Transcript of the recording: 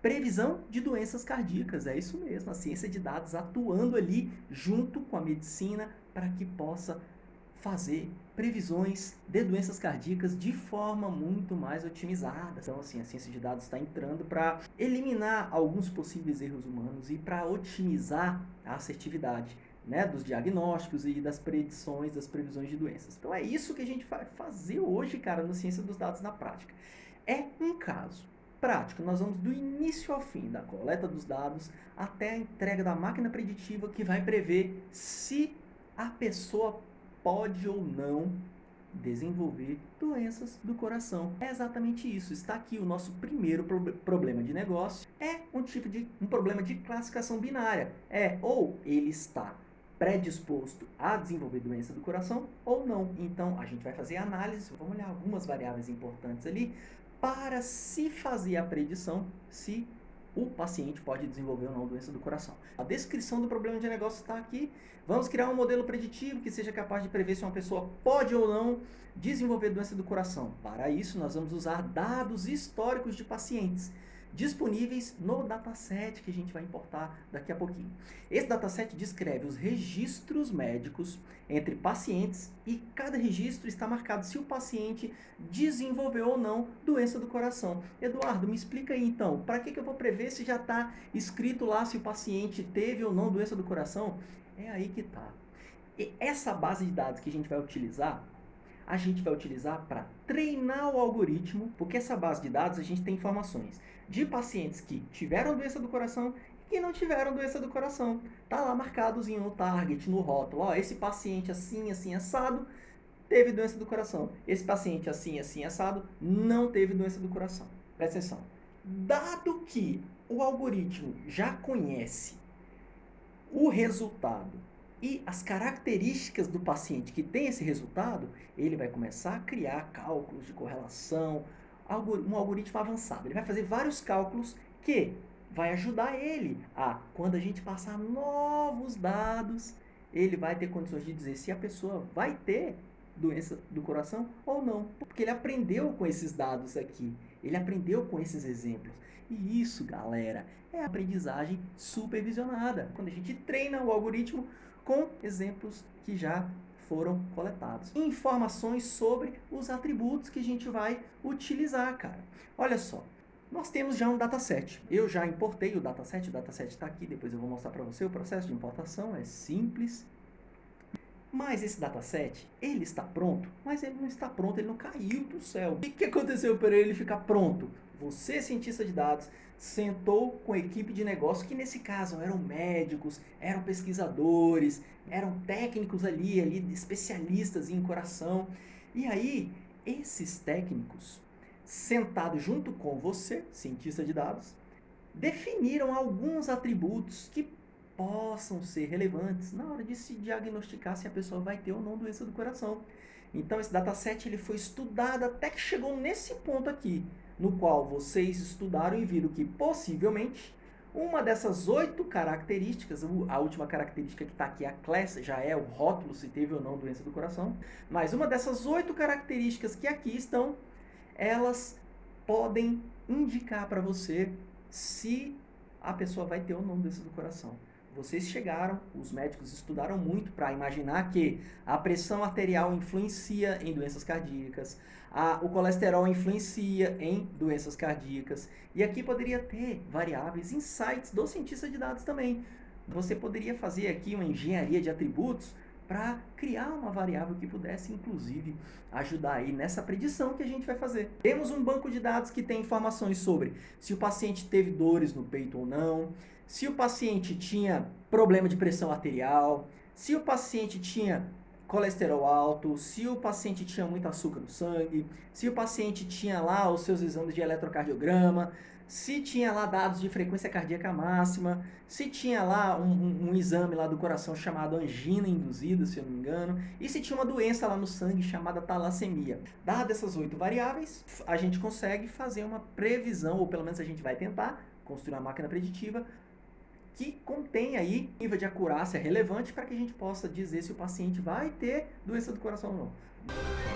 previsão de doenças cardíacas. É isso mesmo, a ciência de dados atuando ali junto com a medicina para que possa fazer previsões de doenças cardíacas de forma muito mais otimizada. Então, assim, a ciência de dados está entrando para eliminar alguns possíveis erros humanos e para otimizar a assertividade, né, dos diagnósticos e das predições, das previsões de doenças. Então, é isso que a gente vai fazer hoje, cara, na ciência dos dados na prática. É um caso prático, nós vamos do início ao fim, da coleta dos dados até a entrega da máquina preditiva que vai prever se a pessoa pode ou não desenvolver doenças do coração. É exatamente isso. Está aqui o nosso primeiro problema de negócio. É um problema de classificação binária. Ou ele está predisposto a desenvolver doença do coração ou não. Então, a gente vai fazer a análise, vamos olhar algumas variáveis importantes ali para se fazer a predição se o paciente pode desenvolver ou não doença do coração. A descrição do problema de negócio está aqui. Vamos criar um modelo preditivo que seja capaz de prever se uma pessoa pode ou não desenvolver doença do coração. Para isso, nós vamos usar dados históricos de pacientes disponíveis no dataset que a gente vai importar daqui a pouquinho. Esse dataset descreve os registros médicos entre pacientes e cada registro está marcado se o paciente desenvolveu ou não doença do coração. Eduardo, me explica aí então, para que eu vou prever se já está escrito lá se o paciente teve ou não doença do coração? É aí que está. E essa base de dados que a gente vai utilizar para treinar o algoritmo, porque essa base de dados a gente tem informações de pacientes que tiveram doença do coração e que não tiveram doença do coração. Tá lá marcadozinho no target, no rótulo. Ó, esse paciente assim, assim, assado, teve doença do coração. Esse paciente assim, assim, assado, não teve doença do coração. Presta atenção. Dado que o algoritmo já conhece o resultado e as características do paciente que tem esse resultado, ele vai começar a criar cálculos de correlação, um algoritmo avançado. Ele vai fazer vários cálculos que vai ajudar ele a, quando a gente passar novos dados, ele vai ter condições de dizer se a pessoa vai ter doença do coração ou não. Porque ele aprendeu com esses dados aqui, ele aprendeu com esses exemplos. E isso, galera, é aprendizagem supervisionada. Quando a gente treina o algoritmo com exemplos que já foram coletados. Informações sobre os atributos que a gente vai utilizar, cara. Olha só, nós temos já um dataset. Eu já importei o dataset está aqui, depois eu vou mostrar para você o processo de importação, é simples. Mas esse dataset, ele está pronto, mas ele não está pronto, ele não caiu do céu. O que aconteceu para ele ficar pronto? Você, cientista de dados, sentou com a equipe de negócio, que nesse caso eram médicos, eram pesquisadores, eram técnicos ali especialistas em coração. E aí, esses técnicos, sentados junto com você, cientista de dados, definiram alguns atributos que possam ser relevantes na hora de se diagnosticar se a pessoa vai ter ou não doença do coração. Então esse dataset ele foi estudado até que chegou nesse ponto aqui, no qual vocês estudaram e viram que possivelmente uma dessas 8 características, a última característica que está aqui, a classe, já é o rótulo se teve ou não doença do coração, mas uma dessas 8 características que aqui estão, elas podem indicar para você se a pessoa vai ter ou não doença do coração. Vocês chegaram, os médicos estudaram muito para imaginar que a pressão arterial influencia em doenças cardíacas, o colesterol influencia em doenças cardíacas, e aqui poderia ter variáveis, insights do cientista de dados também. Você poderia fazer aqui uma engenharia de atributos para criar uma variável que pudesse, inclusive, ajudar aí nessa predição que a gente vai fazer. Temos um banco de dados que tem informações sobre se o paciente teve dores no peito ou não, se o paciente tinha problema de pressão arterial, se o paciente tinha colesterol alto, se o paciente tinha muito açúcar no sangue, se o paciente tinha lá os seus exames de eletrocardiograma, se tinha lá dados de frequência cardíaca máxima, se tinha lá um exame lá do coração chamado angina induzida, se eu não me engano, e se tinha uma doença lá no sangue chamada talassemia. Dadas essas 8 variáveis, a gente consegue fazer uma previsão, ou pelo menos a gente vai tentar construir uma máquina preditiva que contém aí nível de acurácia relevante para que a gente possa dizer se o paciente vai ter doença do coração ou não.